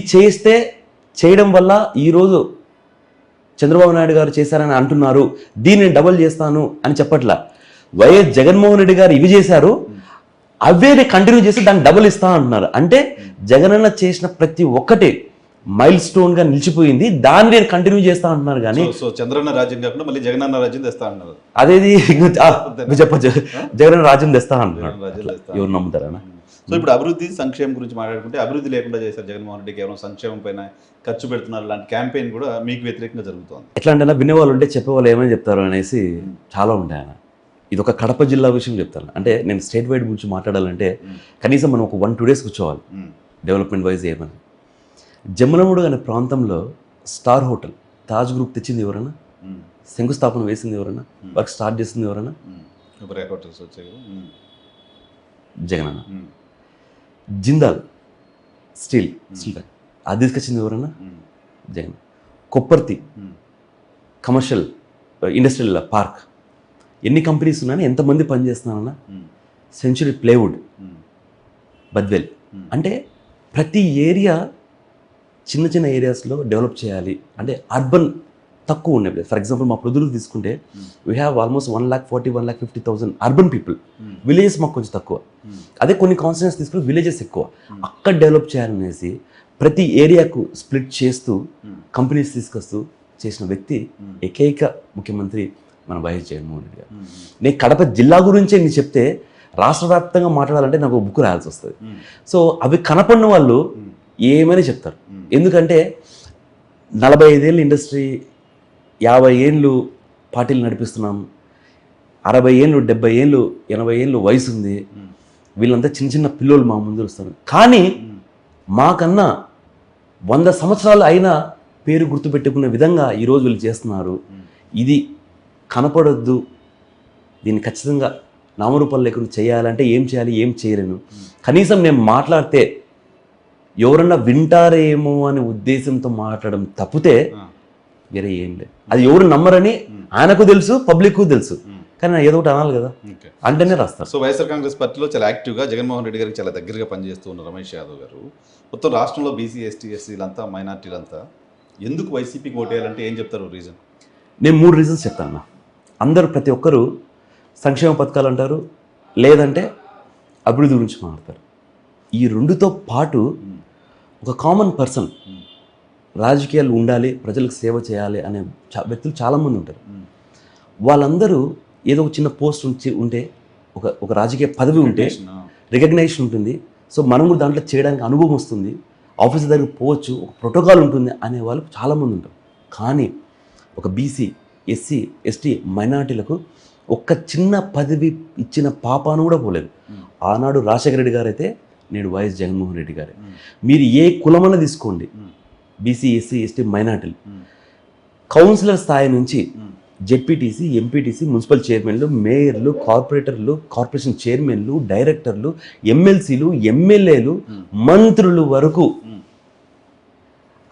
చేయడం వల్ల ఈరోజు చంద్రబాబు నాయుడు గారు చేశారని అంటున్నారు, దీన్ని నేను డబుల్ చేస్తాను అని చెప్పట్లా. వైఎస్ జగన్మోహన్ రెడ్డి గారు ఇవి చేశారు, అవే కంటిన్యూ చేసి దాన్ని డబుల్ ఇస్తా అంటున్నారు. అంటే జగనన్న చేసిన ప్రతి ఒక్కటి మైల్ స్టోన్ గా నిలిచిపోయింది, దాన్ని నేను కంటిన్యూ చేస్తా అంటున్నారు. కానీ సో చంద్రన్న రాజ్యం కాకుండా మళ్ళీ జగనన్న రాజ్యం తెస్తా అంటున్నారు. అదేది చెప్పచ్చు, జగనన్న రాజ్యం తెస్తా అంటున్నారు. ఎవరు నమ్ముతారన్నా? సో ఇప్పుడు అభివృద్ధి సంక్షేమం గురించి మాట్లాడుకుంటే, అభివృద్ధి లేకుండా చేశారు జగన్మోహన్ రెడ్డి, కేవలం సంక్షేమం పైన ఖర్చు పెడుతున్నారు లాంటి క్యాంపెయిన్ కూడా మీకు వ్యతిరేకంగా జరుగుతుంది. ఎట్లా అంటే వినేవాళ్ళు ఉంటే చెప్పేవాళ్ళు ఏమని చెప్తారు అనేసి చాలా ఉంటాయి అన్న. ఇది ఒక కడప జిల్లా విషయం చెప్తాను. అంటే నేను స్టేట్ వైడ్ గురించి మాట్లాడాలంటే కనీసం మనం ఒక 1-2 days కూర్చోవాలి డెవలప్మెంట్ వైజ్. ఏమని జమ్మలమూడు అనే ప్రాంతంలో స్టార్ హోటల్ తాజ్ గ్రూప్ తెచ్చింది ఎవరన్నా? శంకుస్థాపన వేసింది ఎవరన్నా? వర్క్ స్టార్ట్ చేసింది ఎవరన్నా? జగనన్న. జిందాల్ స్టీల్ అది తీసుకొచ్చింది ఎవరన్నా? Jagan. Kopparthi commercial industrial park, ఎన్ని కంపెనీస్ ఉన్నాయని, ఎంతమంది పనిచేస్తున్నారన్నా? Century plywood, Badvel. అంటే ప్రతి ఏరియా చిన్న చిన్న ఏరియాస్లో డెవలప్ చేయాలి. అంటే అర్బన్ తక్కువ ఉండే ప్లేస్. ఫర్ ఎగ్జాంపుల్ మా ప్రొద్దులు తీసుకుంటే we have almost 1,40,000-1,50,000 urban people. Villages మాకు కొంచెం తక్కువ. అదే కొన్ని కాన్స్టిట్యూన్స్ తీసుకుని విలేజెస్ ఎక్కువ. అక్కడ డెవలప్ చేయాలనేసి ప్రతి ఏరియాకు స్ప్లిట్ చేస్తూ కంపెనీస్ తీసుకొస్తూ చేసిన వ్యక్తి ఏకైక ముఖ్యమంత్రి మన వైఎస్ జగన్మోహన్ రెడ్డి గారు. నేను కడప జిల్లా గురించే నేను చెప్తే రాష్ట్ర వ్యాప్తంగా మాట్లాడాలంటే నాకు ఒక బుక్ రాయాల్సి వస్తుంది. సో అవి కనపడిన వాళ్ళు ఏమని చెప్తారు. ఎందుకంటే 45 ఏళ్ళ ఇండస్ట్రీ, 50 ఏళ్ళు పార్టీలు నడిపిస్తున్నాం, 60 ఏళ్ళు 70 ఏళ్ళు 80 ఏళ్ళు వయసు ఉంది, వీళ్ళంతా చిన్న చిన్న పిల్లలు మా ముందు వస్తారు. కానీ మాకన్నా 100 సంవత్సరాలు అయినా పేరు గుర్తుపెట్టుకునే విధంగా ఈరోజు వీళ్ళు చేస్తున్నారు. ఇది కనపడొద్దు, దీన్ని ఖచ్చితంగా నామరూపాలు లేకుండా చేయాలంటే ఏం చేయాలి, ఏం చేయలేను. కనీసం నేను మాట్లాడితే ఎవరన్నా వింటారేమో అనే ఉద్దేశంతో మాట్లాడడం తప్పితే వేరే ఏం లేదు. అది ఎవరు నమ్మరని ఆయనకు తెలుసు, పబ్లిక్ తెలుసు. కానీ ఏదో ఒకటి అనాలి కదా, అంటేనే రాస్తారు. సో వైఎస్ఆర్ కాంగ్రెస్ పార్టీలో చాలా యాక్టివ్గా జగన్మోహన్ రెడ్డి గారికి చాలా దగ్గరగా పనిచేస్తూ ఉన్న రమేష్ యాదవ్ గారు మొత్తం రాష్ట్రంలో బీసీ, ఎస్టీ, ఎస్సీలంతా, మైనార్టీలంతా ఎందుకు వైసీపీకి ఓటేయాలంటే ఏం చెప్తారు రీజన్? నేను 3 reasons చెప్తాను. అందరూ ప్రతి ఒక్కరూ సంక్షేమ పథకాలు అంటారు, లేదంటే అభివృద్ధి గురించి మాట్లాడతారు. ఈ రెండుతో పాటు ఒక కామన్ పర్సన్, రాజకీయాలు ఉండాలి, ప్రజలకు సేవ చేయాలి అనే వ్యక్తులు చాలామంది ఉంటారు. వాళ్ళందరూ ఏదో ఒక చిన్న పోస్ట్ ఉంటే, ఒక రాజకీయ పదవి ఉంటే రికగ్నైజేషన్ ఉంటుంది. సో మనం కూడా దాంట్లో చేయడానికి అనుభవం వస్తుంది, ఆఫీస్ దగ్గరికి పోవచ్చు, ఒక ప్రోటోకాల్ ఉంటుంది అనే వాళ్ళు చాలామంది ఉంటారు. కానీ ఒక బీసీ, ఎస్సీ, ఎస్టీ, మైనార్టీలకు ఒక్క చిన్న పదవి ఇచ్చిన పాపాను కూడా పోలేదు. ఆనాడు రాజశేఖర రెడ్డి గారు అయితే, నేడు వైఎస్ జగన్మోహన్ రెడ్డి గారే. మీరు ఏ కులమన్న తీసుకోండి, బీసీ, ఎస్సీ, ఎస్టీ, మైనార్టీలు కౌన్సిలర్ స్థాయి నుంచి జెడ్పీటీసీ, ఎంపీటీసీ, మున్సిపల్ చైర్మన్లు, మేయర్లు, కార్పొరేటర్లు, కార్పొరేషన్ చైర్మన్లు, డైరెక్టర్లు, ఎమ్మెల్సీలు, ఎమ్మెల్యేలు, మంత్రులు వరకు,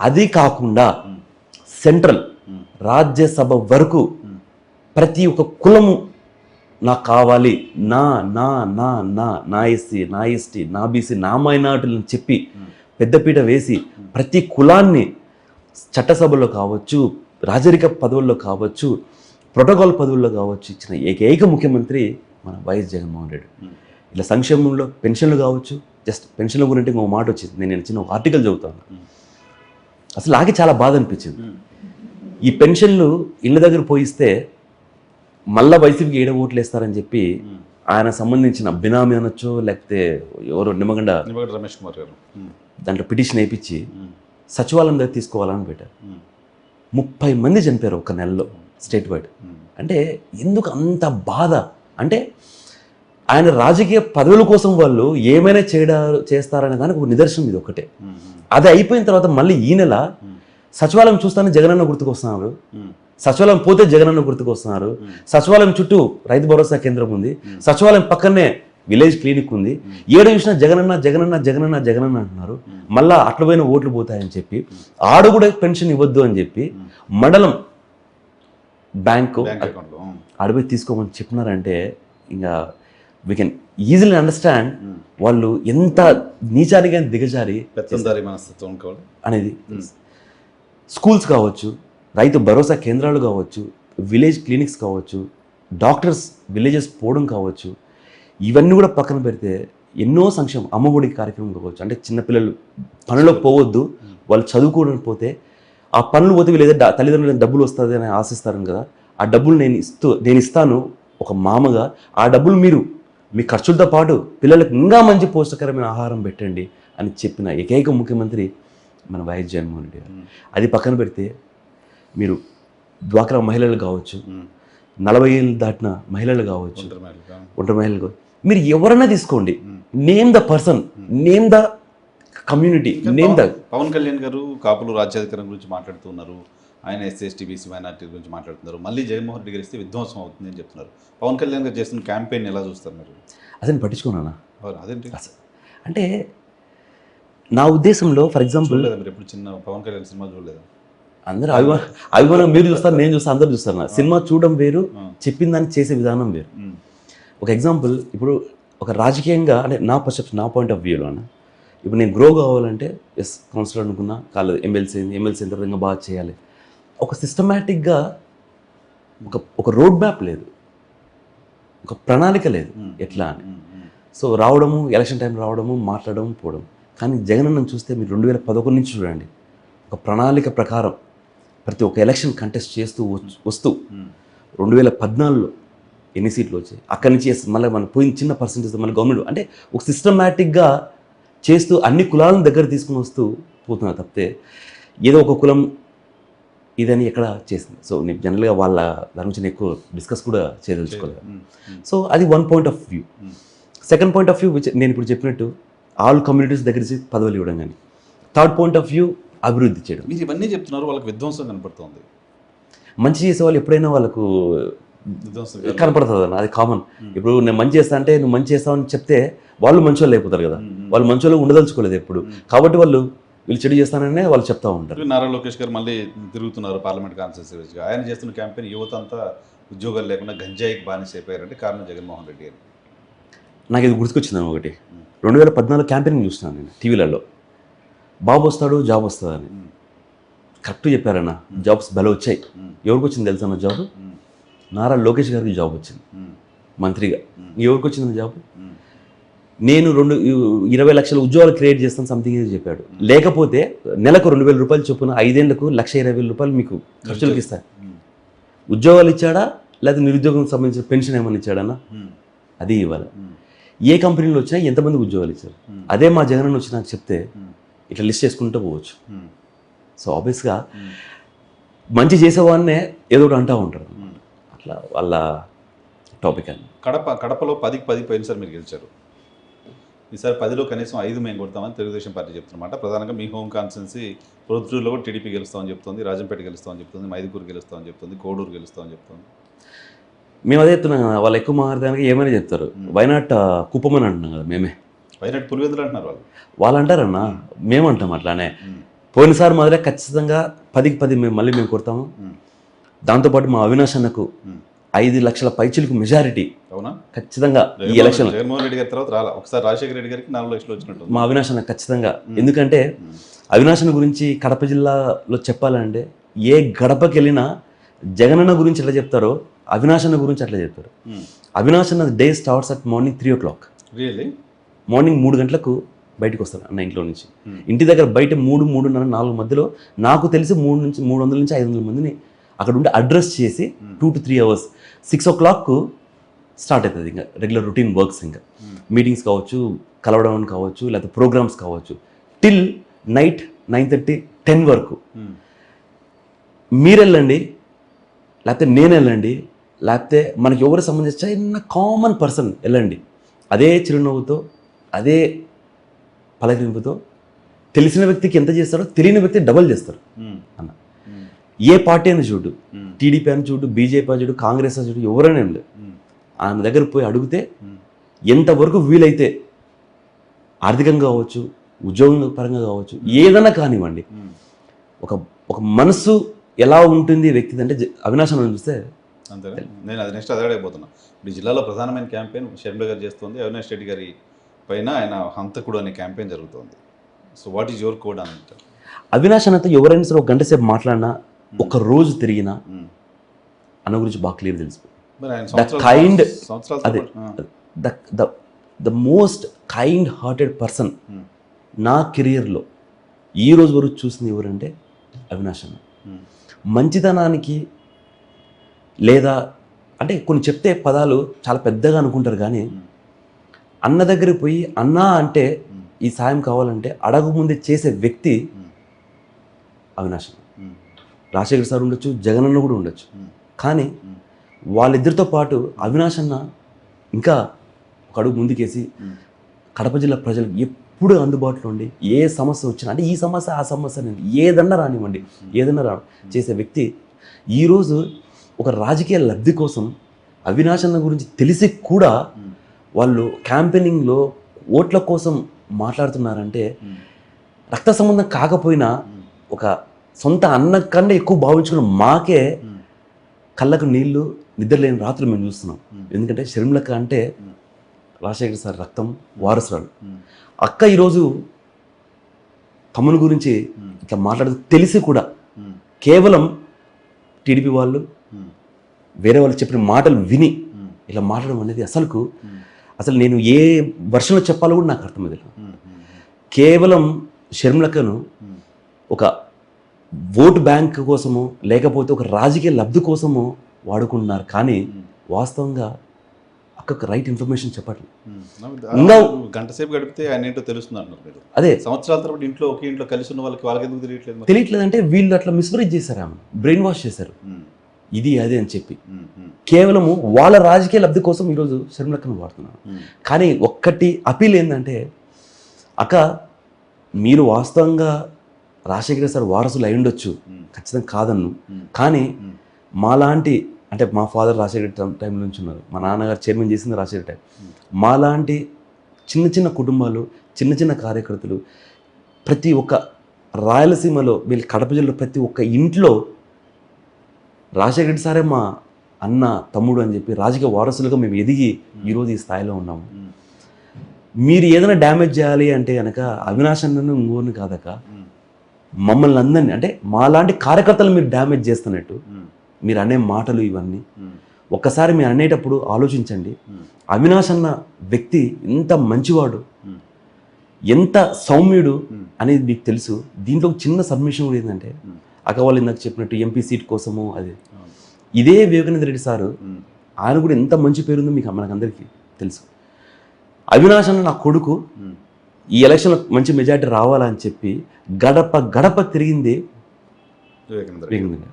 అది కాకుండా సెంట్రల్ రాజ్యసభ వరకు ప్రతి ఒక్క కులము నాకు కావాలి, నా నా నా నా నా ఎస్సీ, నా ఎస్టీ, నా బీసీ, నా మైనార్టీలను చెప్పి పెద్దపీట వేసి ప్రతి కులాన్ని చట్టసభల్లో కావచ్చు, రాజరిక పదవుల్లో కావచ్చు, ప్రోటోకాల్ పదవుల్లో కావచ్చు ఇచ్చిన ఏకైక ముఖ్యమంత్రి మన వైఎస్ జగన్మోహన్ రెడ్డి. ఇలా సంక్షేమంలో పెన్షన్లు కావచ్చు, జస్ట్ పెన్షన్ల గురించి ఇంకో మాట వచ్చింది, నేను చిన్న ఒక ఆర్టికల్ చదువుతాను, అసలు నాకే చాలా బాధ అనిపించింది. ఈ పెన్షన్లు ఇళ్ళ దగ్గర పోయిస్తే మళ్ళా వైసీపీకి 7 ఓట్లు వేస్తారని చెప్పి ఆయన సంబంధించిన బినామీ అనొచ్చు, లేకపోతే ఎవరో నిమ్మగండ రమేష్ కుమార్ గారు దాంట్లో పిటిషన్ వేయించి సచివాలయం దగ్గర తీసుకోవాలని పెట్టారు. 30 మంది చనిపోయారు ఒక నెలలో స్టేట్ వైడ్. అంటే ఎందుకు అంత బాధ అంటే ఆయన రాజకీయ పదవుల కోసం వాళ్ళు ఏమైనా చేస్తారనే దానికి ఒక నిదర్శనం ఇది ఒకటే. అది అయిపోయిన తర్వాత మళ్ళీ ఈ నెల సచివాలయం చూస్తానే జగనన్న గుర్తుకొస్తున్నారు, సచివాలయం పోతే జగనన్న గుర్తుకొస్తున్నారు, సచివాలయం చుట్టూ రైతు భరోసా కేంద్రం ఉంది, సచివాలయం పక్కనే విలేజ్ క్లినిక్ ఉంది, ఏడు చూసినా జగనన్న జగనన్న జగనన్న జగనన్న అంటున్నారు. మళ్ళా అట్ల పోయిన ఓట్లు పోతాయని చెప్పి ఆడు కూడా పెన్షన్ ఇవ్వద్దు అని చెప్పి మండలం బ్యాంకు ఆడపోయి తీసుకోమని చెప్పినారంటే ఇంకా వీ కెన్ ఈజీలీ అండర్స్టాండ్ వాళ్ళు ఎంత నీచారిగా దిగజారి అనేది. స్కూల్స్ కావచ్చు, రైతు భరోసా కేంద్రాలు కావచ్చు, విలేజ్ క్లినిక్స్ కావచ్చు, డాక్టర్స్ విలేజెస్ పోవడం కావచ్చు, ఇవన్నీ కూడా పక్కన పెడితే ఎన్నో సంక్షేమం, అమ్మఒడి కార్యక్రమం కావచ్చు. అంటే చిన్నపిల్లలు పనులకు పోవద్దు, వాళ్ళు చదువుకోవడానికి పోతే ఆ పనులు పోతే వీళ్ళు ఏదో తల్లిదండ్రులు డబ్బులు వస్తుంది అని ఆశిస్తారు కదా, ఆ డబ్బులు నేను ఇస్తాను ఒక మామగా, ఆ డబ్బులు మీరు మీ ఖర్చులతో పాటు పిల్లలకు ఇంకా మంచి పోషకరమైన ఆహారం పెట్టండి అని చెప్పిన ఏకైక ముఖ్యమంత్రి మన వైఎస్ జగన్మోహన్ రెడ్డి గారు. అది పక్కన పెడితే మీరు డ్వాక్రా మహిళలు కావచ్చు, 40 ఏళ్ళు దాటిన మహిళలు కావచ్చు, ఒంటరి మహిళలు కావచ్చు, మీరు ఎవరైనా తీసుకోండి, name the person, name the community, name the. Pawan Kalyan garu కాపులు రాజ్యాధికారం గురించి మాట్లాడుతున్నారు, ఆయన ఎస్సీ ఎస్టీ బీసీ మైనార్టీ గురించి మాట్లాడుతున్నారు, మళ్ళీ జగన్మోహన్ రెడ్డి గెలిస్తే విధ్వంసం అవుతుంది అని చెప్తున్నారు. పవన్ కళ్యాణ్ గారు చేస్తున్న క్యాంపెయిన్ ఎలా చూస్తారు మీరు? అసలు పట్టించుకున్నానా? అదేంటి అంటే నా ఉద్దేశంలో ఫర్ ఎగ్జాంపుల్ మీరు ఎప్పుడు చిన్న పవన్ కళ్యాణ్ సినిమా చూడలేదు? అందరూ అభిమానం మీరు చూస్తారు, నేను చూస్తాను, అందరు చూస్తారు. నా సినిమా చూడడం వేరు, చెప్పిన దాన్ని చేసే విధానం వేరు. ఒక ఎగ్జాంపుల్, ఇప్పుడు ఒక రాజకీయంగా అంటే నా పర్సెప్షన్, నా పాయింట్ ఆఫ్ వ్యూలో ఇప్పుడు నేను గ్రో కావాలంటే ఎస్ కౌన్సిలర్ అనుకున్నా, కాలేదు ఎమ్మెల్సీ అయిన తర్వాత ఇంకా బాగా చేయాలి. ఒక సిస్టమేటిక్గా ఒక రోడ్ మ్యాప్ లేదు, ఒక ప్రణాళిక లేదు ఎట్లా అని. సో రావడము, ఎలక్షన్ టైం రావడము, మాట్లాడడం, పోవడం. కానీ జగనన్నను చూస్తే మీరు 2011 నుంచి చూడండి, ఒక ప్రణాళిక ప్రకారం ప్రతి ఒక్క ఎలక్షన్ కంటెస్ట్ చేస్తూ వస్తూ 2014లో ఎన్ని సీట్లు వచ్చాయి, అక్కడి నుంచి మళ్ళీ మనం పోయిన చిన్న పర్సెంటేజ్ మళ్ళీ గవర్నమెంట్ అంటే ఒక సిస్టమేటిక్గా చేస్తూ అన్ని కులాలను దగ్గర తీసుకుని వస్తూ పోతున్నారు తప్పితే ఏదో ఒక కులం ఇదని ఎక్కడ చేసింది. సో నేను జనరల్గా వాళ్ళ దాని గురించి నేను ఎక్కువ డిస్కస్ కూడా చేయదలుచుకోలేదు. సో అది one point of view. Second point of view which నేను ఇప్పుడు చెప్పినట్టు ఆల్ కమ్యూనిటీస్ దగ్గర నుంచి పదవులు ఇవ్వడం కానీ. థర్డ్ పాయింట్ ఆఫ్ వ్యూ అభివృద్ధి చేయడం. మీరు ఇవన్నీ చెప్తున్నారు, వాళ్ళకి విధ్వంసం కనపడుతుంది. మంచి చేసే వాళ్ళు ఎప్పుడైనా వాళ్ళకు కనపడుతుంది అన్న, అది కామన్. ఇప్పుడు నేను మంచి చేస్తా అంటే నువ్వు మంచి చేస్తావని చెప్తే వాళ్ళు మంచి వాళ్ళు అయిపోతారు కదా, వాళ్ళు మంచి వాళ్ళు ఉండదలుచుకోలేదు ఎప్పుడు. కాబట్టి వీళ్ళు చెడు చేస్తాననే వాళ్ళు చెప్తా ఉంటారు. నారా లోకేష్ గారు మళ్ళీ తిరుగుతున్నారు పార్లమెంట్ కాన్స్టిట్యూన్సీగా. ఆయన చేస్తున్న క్యాంపెయిన్ యువత అంతా ఉద్యోగాలు లేకుండా గంజాయికి బానిస అయిపోయారంటే కారణం జగన్మోహన్ రెడ్డి గారు. నాకు ఇది గుర్తుకొచ్చిందని ఒకటి, 2014 క్యాంపెయినింగ్ చూస్తున్నాను నేను టీవీలలో. బాబు వస్తాడు, జాబ్ వస్తుందని కరెక్ట్ చెప్పారన్న. జాబ్స్ బలం వచ్చాయి. ఎవరికి వచ్చింది తెలుసా అన్న జాబ్? నారా లోకేష్ గారికి జాబ్ వచ్చింది మంత్రిగా. ఎవరికి వచ్చిందన్న జాబ్? నేను 20 లక్షల ఉద్యోగాలు క్రియేట్ చేస్తాను సంథింగ్ ఏదో చెప్పాడు. లేకపోతే నెలకు 2,000 రూపాయలు చొప్పున 5 ఏళ్లకు 1,20,000 రూపాయలు మీకు ఖర్చులకు ఇస్తాను. ఉద్యోగాలు ఇచ్చాడా లేదా నిరుద్యోగం సంబంధించిన పెన్షన్ ఏమన్నా ఇచ్చాడన్నా? అది ఇవ్వాలి. ఏ కంపెనీలో వచ్చినా ఎంతమంది ఉద్యోగాలు ఇచ్చారు? అదే మా జగన్ వచ్చి నాకు చెప్తే ఇట్లా లిస్ట్ చేసుకుంటూ పోవచ్చు. సో ఆబ్వియస్గా మంచి చేసేవాడినే ఏదో ఒకటి అంటూ ఉంటారు. అట్లా వాళ్ళ టాపిక్ అని. కడపలో 10కి 10 పోయినసారి మీరు గెలిచారు. ఈసారి 10లో కనీసం 5 మేము కొడతామని తెలుగుదేశం పార్టీ చెప్తున్నమాట. ప్రధానంగా మీ హోమ్ కాన్స్టిట్యున్సీ ప్రొద్దుటూరులో కూడా టీడీపీ గెలుస్తామని చెప్తుంది, రాజంపేట గెలుస్తామని చెప్తుంది, మైదుకూరు గెలుస్తామని చెప్తుంది, కోడూరు గెలుస్తామని చెప్తుంది. మేము అదే చెప్తున్నాం కదా, వాళ్ళు ఎక్కువ మాట్లాడడానికి ఏమైనా చెప్తారు. వైనాట్ కుప్పం అని అంటున్నాం కదా మేమే. వైనాట్ పులివెందులు అంటున్నారు వాళ్ళు అంటారన్నా, మేమంటాం అట్లానే. పోయినసారి మాదిరే ఖచ్చితంగా 10కి 10 మేము మళ్ళీ మేము కొడతాము. దాంతోపాటు మా అవినాష్ అన్నకు 5 లక్షల పైచిలకు మెజారిటీ అవునా? ఖచ్చితంగా ఈ ఎలక్షన్ జగన్మోహన్ రెడ్డి గారి తర్వాత రాలా, ఒకసారి రాజశేఖర రెడ్డి గారికి 4 లక్షలు వచ్చినట్టు. మా అవినాష్ అన్న ఖచ్చితంగా. ఎందుకంటే అవినాష్ అన్న గురించి కడప జిల్లాలో చెప్పాలంటే ఏ గడపకి వెళ్ళినా జగనన్న గురించి ఎట్లా చెప్తారో అవినాష్ అన్న గురించి అట్లా చెప్తారు. అవినాష్ అన్న day starts at morning 3 o'clock. Really? Morning 3 గంటలకు బయటకు వస్తారు అన్న ఇంట్లో నుంచి. ఇంటి దగ్గర బయట 3, 3:30, 4 మధ్యలో నాకు తెలిసి 300 నుంచి 500 మందిని అక్కడ ఉండి అడ్రస్ చేసి 2 to 3 hours 6 o'clock స్టార్ట్ అవుతుంది ఇంకా రెగ్యులర్ రొటీన్ వర్క్స్. ఇంకా మీటింగ్స్ కావచ్చు, కలవడం కావచ్చు, లేకపోతే ప్రోగ్రామ్స్ కావచ్చు, టిల్ నైట్ 9:30, 10 వరకు. మీరు వెళ్ళండి, లేకపోతే నేను వెళ్ళండి, లేకపోతే మనకి ఎవరు సంబంధించిన చిన్న కామన్ పర్సన్ వెళ్ళండి, అదే చిరునవ్వుతో అదే పలకరింపుతో తెలిసిన వ్యక్తికి ఎంత చేస్తారో తెలియని వ్యక్తి డబల్ చేస్తారు అన్న. ఏ పార్టీ అని చూడు, టీడీపీ అని చూడు, బీజేపీ అని చూడు, కాంగ్రెస్ అని చూడు, ఎవరైనా లేదు, ఆయన దగ్గర పోయి అడిగితే ఎంతవరకు వీలైతే ఆర్థికంగా కావచ్చు, ఉద్యోగం పరంగా కావచ్చు, ఏదైనా కానివ్వండి, ఒక మనసు ఎలా ఉంటుంది వ్యక్తి అంటే అవినాష్ అని చూస్తే అంతేనా? నేను అది నెక్స్ట్ అడగలేకపోతున్నా. ఇప్పుడు జిల్లాలో ప్రధానమైన క్యాంపెయిన్ షర్మిల గారు చేస్తుంది, అవినాష్ రెడ్డి గారి పైన ఆయన హంతకుడు అనే క్యాంపెయిన్ జరుగుతుంది. So what is your code అని? అవినాష్ అన్నతో ఎవరైనా సరే 1 గంట సేపు మాట్లాడినా, ఒక రోజు తిరిగినా అన్న గురించి బాగా క్లియర్ తెలిసిపోయింది. The most kind hearted person నా కెరియర్లో ఈ రోజు వరకు చూసింది ఎవరంటే అవినాష్ అన్న. మంచితనానికి లేదా అంటే కొన్ని చెప్తే పదాలు చాలా పెద్దగా అనుకుంటారు, కానీ అన్న దగ్గరికి పోయి అన్నా అంటే ఈ సాయం కావాలంటే అడగ ముందే చేసే వ్యక్తి అవినాష్. రాజశేఖర్ సార్ ఉండొచ్చు, జగనన్న కూడా ఉండొచ్చు, కానీ వాళ్ళిద్దరితో పాటు అవినాష్ అన్న ఇంకా ఒక అడుగు ముందుకేసి కడప జిల్లా ప్రజలకు ఎప్పుడు అందుబాటులో ఉండి ఏ సమస్య వచ్చినా, అంటే ఈ సమస్య ఆ సమస్య ఏదన్నా రానివ్వండి, ఏదన్నా చేసే వ్యక్తి. ఈరోజు ఒక రాజకీయ లబ్ధి కోసం అవినాష్ అన్న గురించి తెలిసి కూడా వాళ్ళు క్యాంపెయినింగ్లో ఓట్ల కోసం మాట్లాడుతున్నారంటే రక్త సంబంధం కాకపోయినా ఒక సొంత అన్న కన్నా ఎక్కువ భావించుకున్న మాకే కళ్ళకు నీళ్లు, నిద్రలేని రాత్రులు మేము చూస్తున్నాం. ఎందుకంటే షర్మిలక్క అంటే రాజశేఖర్ సార్ రక్తం వారసురాలు. అక్క ఈరోజు తమ్ముని గురించి ఇట్లా మాట్లాడుతూ తెలిసి కూడా కేవలం టీడీపీ వాళ్ళు వేరే వాళ్ళు చెప్పిన మాటలు విని ఇలా మాట్లాడడం అనేది అసలు నేను ఏ వర్షంలో చెప్పాలో కూడా నాకు అర్థమైంది. కేవలం షర్మిలక్కను ఒక ఓటు బ్యాంక్ కోసము లేకపోతే ఒక రాజకీయ లబ్ధి కోసము వాడుకుంటున్నారు, కానీ వాస్తవంగా అక్కకు రైట్ ఇన్ఫర్మేషన్ చెప్పట్లేదు. గంట సేపు గడిపితే ఆయన ఏంటో తెలుస్తుంది అంటున్నారు మీరు. అదే సంవత్సరాల తర్వాత ఇంట్లో ఒకే ఇంట్లో కలిసి ఉన్న వాళ్ళకి ఎందుకు తెలియట్లేదు అంటే వీళ్ళు అట్లా మిస్మరైజ్ చేశారు, ఆమె బ్రెయిన్ వాష్ చేశారు, ఇది అదే అని చెప్పి కేవలము వాళ్ళ రాజకీయ లబ్ధి కోసం ఈరోజు షర్మిలక్కను వాడుతున్నారు. కానీ ఒక్కటి అపీల్ ఏంటంటే, అక్క మీరు వాస్తవంగా రాజశేఖర సార్ వారసులు అయి ఉండొచ్చు, ఖచ్చితంగా కాదన్ను, కానీ మాలాంటి అంటే మా ఫాదర్ రాజశేఖర టైం నుంచి ఉన్నారు, మా నాన్నగారు చైర్మన్ చేసింది రాజశేఖర టైం, మాలాంటి చిన్న చిన్న కుటుంబాలు, చిన్న చిన్న కార్యకర్తలు ప్రతి ఒక్క రాయలసీమలో వీళ్ళు కడప జిల్లాలో ప్రతి ఒక్క ఇంట్లో రాజశేఖర రెడ్డి సారే మా అన్న తమ్ముడు అని చెప్పి రాజకీయ వారసులుగా మేము ఎదిగి ఈరోజు ఈ స్థాయిలో ఉన్నాము. మీరు ఏదైనా డ్యామేజ్ చేయాలి అంటే కనుక అవినాష్ అన్నను ఇంకోని కాదక మమ్మల్ని అందరినీ అంటే మాలాంటి కార్యకర్తలు మీరు డ్యామేజ్ చేస్తున్నట్టు మీరు అనే మాటలు ఇవన్నీ ఒక్కసారి మీరు అనేటప్పుడు ఆలోచించండి. అవినాష్ అన్న వ్యక్తి ఎంత మంచివాడు, ఎంత సౌమ్యుడు అనేది మీకు తెలుసు. దీంట్లో చిన్న సబ్మిషన్ కూడా ఏంటంటే, అక్క వాళ్ళు ఇందాక చెప్పినట్టు ఎంపీ సీట్ కోసము అది ఇదే వివేకానంద రెడ్డి సారు ఆయన కూడా ఎంత మంచి పేరుందో మీకు మనకందరికీ తెలుసు. అవినాష్ అన్న నా కొడుకు ఈ ఎలక్షన్లో మంచి మెజారిటీ రావాలని చెప్పి గడప గడప తిరిగింది వివేకానంద.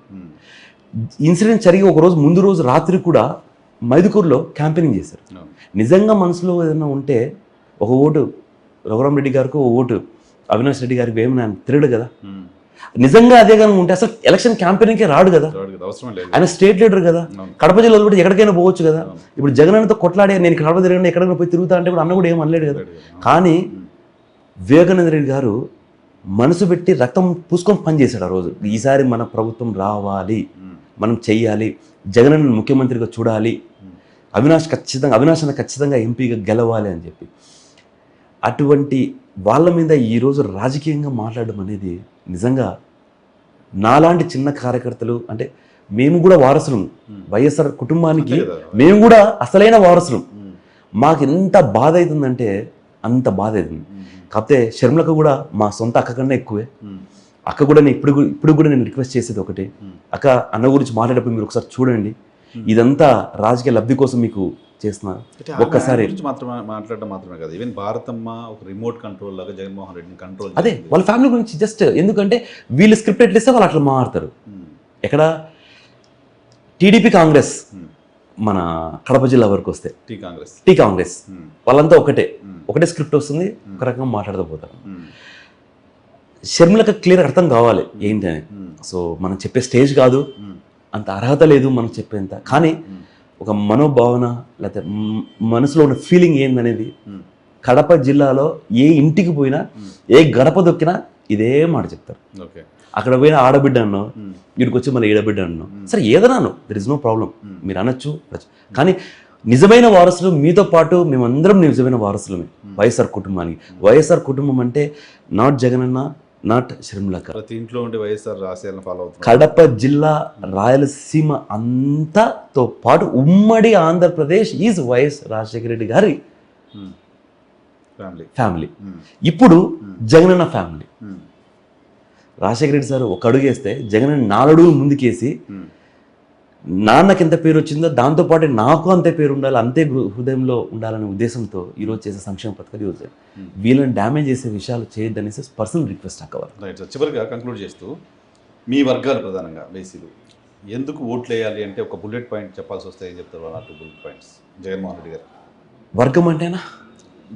ఇన్సిడెంట్ జరిగి ఒక రోజు ముందు రోజు రాత్రి కూడా మైదుకూరులో క్యాంపెయినింగ్ చేశారు. నిజంగా మనసులో ఏదైనా ఉంటే ఒక ఓటు రఘురామ్ రెడ్డి గారికి, ఒక ఓటు అవినాష్ రెడ్డి గారికి వేయమని ఆయన తిరగడు కదా. నిజంగా అదే కనుక ఉంటే అసలు ఎలక్షన్ క్యాంపెయినింగ్కే రాడు కదా. ఆయన స్టేట్ లీడర్ కదా, కడప జిల్లాలో కూడా ఎక్కడికైనా పోవచ్చు కదా. ఇప్పుడు జగన్ అన్నతో కొట్లాడే నేను కడప తిరగండి ఎక్కడికైనా పోయి తిరుగుతా అంటే కూడా అన్న కూడా ఏం అనలేడు కదా. కానీ వివేకానంద రెడ్డి గారు మనసు పెట్టి రక్తం పూసుకొని పనిచేశాడు ఆ రోజు. ఈసారి మన ప్రభుత్వం రావాలి మనం చెయ్యాలి, జగనన్న ముఖ్యమంత్రిగా చూడాలి, అవినాష్ అన్న ఖచ్చితంగా ఎంపీగా గెలవాలి అని చెప్పి అటువంటి వాళ్ళ మీద ఈరోజు రాజకీయంగా మాట్లాడడం అనేది నిజంగా నాలాంటి చిన్న కార్యకర్తలు, అంటే మేము కూడా వారసులం, వైఎస్ఆర్ కుటుంబానికి మేము కూడా అసలైన వారసులం. మాకు ఎంత బాధ అవుతుందంటే అంత బాధ అవుతుంది. కాకపోతే షర్మిలకు కూడా మా సొంత అక్క కన్నా ఎక్కువే. అక్క కూడా నేను ఇప్పుడు కూడా నేను రిక్వెస్ట్ చేసేది ఒకటి, అక్క అన్న గురించి మాట్లాడేటప్పుడు మీరు ఒకసారి చూడండి, ఇదంతా రాజకీయ లబ్ధి కోసం మీకు చేస్తున్నారు. ఒక్కసారి మాట్లాడడం మాత్రమే కాదు, ఈవెన్ భారతమ్మ ఒక రిమోట్ కంట్రోల్ లాగా జగన్మోహన్ రెడ్డిని కంట్రోల్, అదే వాళ్ళ ఫ్యామిలీ గురించి జస్ట్ ఎందుకంటే వీళ్ళు స్క్రిప్ట్ ఎట్లేస్తే వాళ్ళు అట్లా మాట్లాడతారు. ఎక్కడ టీడీపీ కాంగ్రెస్ మన కడప జిల్లా వరకు వస్తే టీ కాంగ్రెస్ వాళ్ళంతా ఒకటే స్క్రిప్ట్ వస్తుంది, ఒక రకంగా మాట్లాడుతూ పోతారు. షర్మిలకు క్లియర్ అర్థం కావాలి ఏంటి అని. సో మనం చెప్పే స్టేజ్ కాదు, అంత అర్హత లేదు మనం చెప్పేంత, కానీ ఒక మనోభావన లేకపోతే మనసులో ఉన్న ఫీలింగ్ ఏందనేది కడప జిల్లాలో ఏ ఇంటికి పోయినా ఏ గడప దొక్కినా ఇదే మాట చెప్తారు. అక్కడ పోయిన ఆడబిడ్డ అన్నావు, వీడికి వచ్చి మళ్ళీ ఈడబిడ్డ అన్నావు, సరే ఏదన్నాను, దర్ ఇస్ నో ప్రాబ్లం, మీరు అనొచ్చు. కానీ నిజమైన వారసులు మీతో పాటు మేమందరం నిజమైన వారసులమే వైఎస్ఆర్ కుటుంబానికి. వైఎస్ఆర్ కుటుంబం అంటే నాట్ జగనన్న, నాట్ షర్మిలక్క, ప్రతి ఇంట్లో ఉండే వైఎస్ఆర్ ఆశయాలను ఫాలో అవుతుంది. కడప జిల్లా రాయలసీమ అంతాతో పాటు ఉమ్మడి ఆంధ్రప్రదేశ్ ఈజ్ వైఎస్ రాజశేఖర రెడ్డి గారి ఫ్యామిలీ. ఇప్పుడు జగనన్న ఫ్యామిలీ. రాజశేఖర రెడ్డి సార్ ఒక అడుగు వేస్తే జగన్ 4 అడుగులు ముందుకేసి నాన్నకి ఎంత పేరు వచ్చిందో దాంతోపాటు నాకు అంతే పేరు ఉండాలి, అంతే హృదయంలో ఉండాలనే ఉద్దేశంతో ఈరోజు చేసే సంక్షేమ పథకాలు ఈరోజు వీళ్ళని డ్యామేజ్ చేసే విషయాలు చేయొద్దనేసి పర్సనల్ రిక్వెస్ట్ అక్కవాలి. రైట్ సార్, చివరిగా కంక్లూడ్ చేస్తూ మీ వర్గాలు ప్రధానంగా బీసీలు ఎందుకు ఓట్లు వేయాలి అంటే ఒక బుల్లెట్ పాయింట్ చెప్పాల్సి వస్తే ఏం చెప్తారు? 2 బుల్లెట్ పాయింట్స్ జగన్మోహన్ రెడ్డి గారు. వర్గం అంటేనా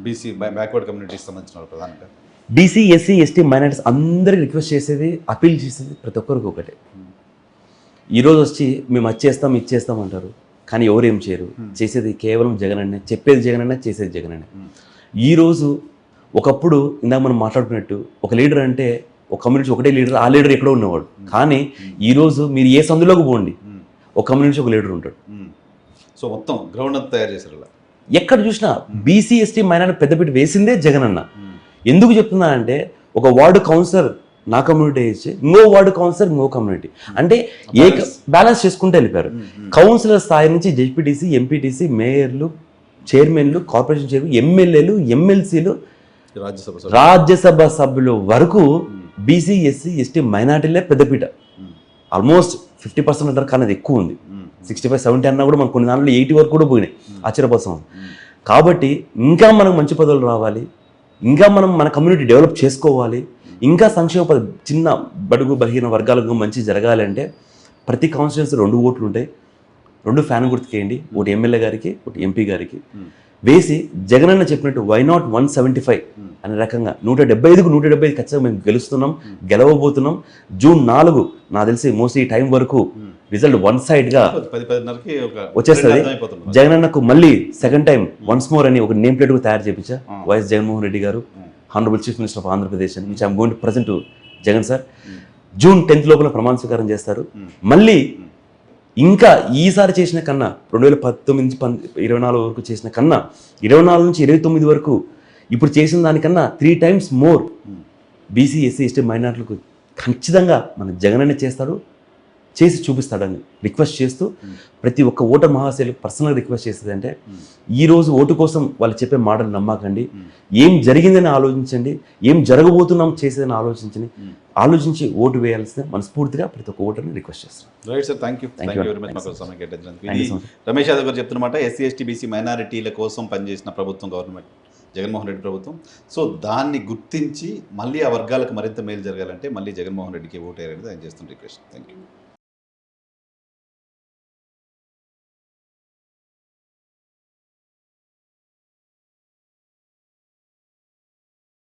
బీసీ బ్యాక్వర్డ్ కమ్యూనిటీకి సంబంధించిన ప్రధానంగా బీసీ, ఎస్సీ, ఎస్టీ, మైనారిటీస్ అందరికి రిక్వెస్ట్ చేసేది, అపీల్ చేసేది ప్రతి ఒక్కరికి ఒకటే. ఈరోజు వచ్చి మేము వచ్చేస్తాం ఇచ్చేస్తాం అంటారు, కానీ ఎవరు ఏం చేయరు. చేసేది కేవలం జగనన్నే, చెప్పేది జగనన్నే, చేసేది జగనన్నే. ఈరోజు ఒకప్పుడు ఇందాక మనం మాట్లాడుకున్నట్టు ఒక లీడర్ అంటే ఒక కమ్యూనిటీ ఒకటే లీడర్, ఆ లీడర్ ఎక్కడో ఉన్నవాడు. కానీ ఈరోజు మీరు ఏ సందులోకి పోండి ఒక కమ్యూనిటీ ఒక లీడర్ ఉంటాడు. సో మొత్తం గ్రౌండ్ అంతా తయారు చేశారు. ఎక్కడ చూసినా బీసీ, ఎస్టీ, మైనారిటీ పెద్దపీట వేసిందే జగనన్న. ఎందుకు చెప్తున్నానంటే ఒక వార్డు కౌన్సిలర్ నా కమ్యూనిటీ ఇచ్చి ఇంకో వార్డు కౌన్సిలర్ ఇంకో కమ్యూనిటీ, అంటే బ్యాలెన్స్ చేసుకుంటూ వెళ్ళిపోయారు. కౌన్సిలర్ స్థాయి నుంచి జెడ్పీటీసీ, ఎంపీటీసీ, మేయర్లు, చైర్మన్లు, కార్పొరేషన్ చైర్మన్, ఎమ్మెల్యేలు, ఎమ్మెల్సీలు, రాజ్యసభ సభ్యుల వరకు బీసీ, ఎస్సీ, ఎస్టీ, మైనార్టీలే పెద్దపీట. ఆల్మోస్ట్ 50% అంటారు, కానీ అది ఎక్కువ ఉంది. 65-70 అన్నా కూడా మనకు కొన్ని దాంట్లో 80 వరకు కూడా పోయినాయి. ఆశ్చర్యపోతాం. కాబట్టి ఇంకా మనకు మంచి పదవులు రావాలి, ఇంకా మనం మన కమ్యూనిటీ డెవలప్ చేసుకోవాలి, ఇంకా సంక్షేమ చిన్న బడుగు బలహీన వర్గాలకు మంచి జరగాలి అంటే ప్రతి కాన్స్టిట్యున్సీ 2 ఓట్లు ఉంటాయి. 2 ఫ్యాన్ గుర్తుకేయండి, ఒకటి ఎమ్మెల్యే గారికి, ఒకటి ఎంపీ గారికి వేసి జగనన్న చెప్పినట్టు వై నాట్ 175 అనే రకంగా 175కు 175 ఖచ్చితంగా మేము గెలవబోతున్నాం. జూన్ 4 నాకు తెలిసి మోస్ట్లీ టైం వరకు రిజల్ట్ వన్ సైడ్ గా వచ్చేస్తుంది. జగనన్నకు మళ్ళీ సెకండ్ టైం వన్స్ మోర్ అని ఒక నేమ్ ప్లేట్ తయారు చేయించా, YS Jaganmohan Reddy garu, honourable chief minister of Andhra Pradesh అని, which I'm going to present to Jagan sir. June 10 లోపల ప్రమాణ స్వీకారం చేస్తారు. మళ్ళీ ఇంకా ఈసారి చేసిన కన్నా 2019-24 వరకు చేసిన కన్నా 24 నుంచి 29 వరకు ఇప్పుడు చేసిన దానికన్నా 3 times more BC, SC, ST, మైనార్టీలకు ఖచ్చితంగా మన జగనన్న చేస్తాడు, చేసి చూపిస్తాడని రిక్వెస్ట్ చేస్తూ ప్రతి ఒక్క ఓటర్ మహాశైలు పర్సనల్గా రిక్వెస్ట్ చేస్తుంది అంటే ఈరోజు ఓటు కోసం వాళ్ళు చెప్పే మాటలు నమ్మకండి, ఏం జరిగిందని ఆలోచించండి, ఏం జరగబోతున్నాం చేసేదని ఆలోచించి ఓటు వేయాల్సిన మనస్ఫూర్తిగా ప్రతి ఒక్క ఓటర్ని రిక్వెస్ట్ చేస్తాం. Right sir, thank you very much. మాకు సమయం కేటాయించినందుకు. రమేష్ యాదవ్ గారు చెప్తున్నమాట ఎస్సీ, ఎస్టీ, బీసీ, మైనారిటీల కోసం పనిచేసిన ప్రభుత్వం గవర్నమెంట్ జగన్మోహన్ రెడ్డి ప్రభుత్వం. సో దాన్ని గుర్తించి మళ్ళీ ఆ వర్గాలకు మరింత మేలు జరగాలంటే మళ్ళీ జగన్మోహన్ రెడ్డికి ఓటు వేయాలనేది ఆయన చేస్తున్న రిక్వెస్ట్. Thank you.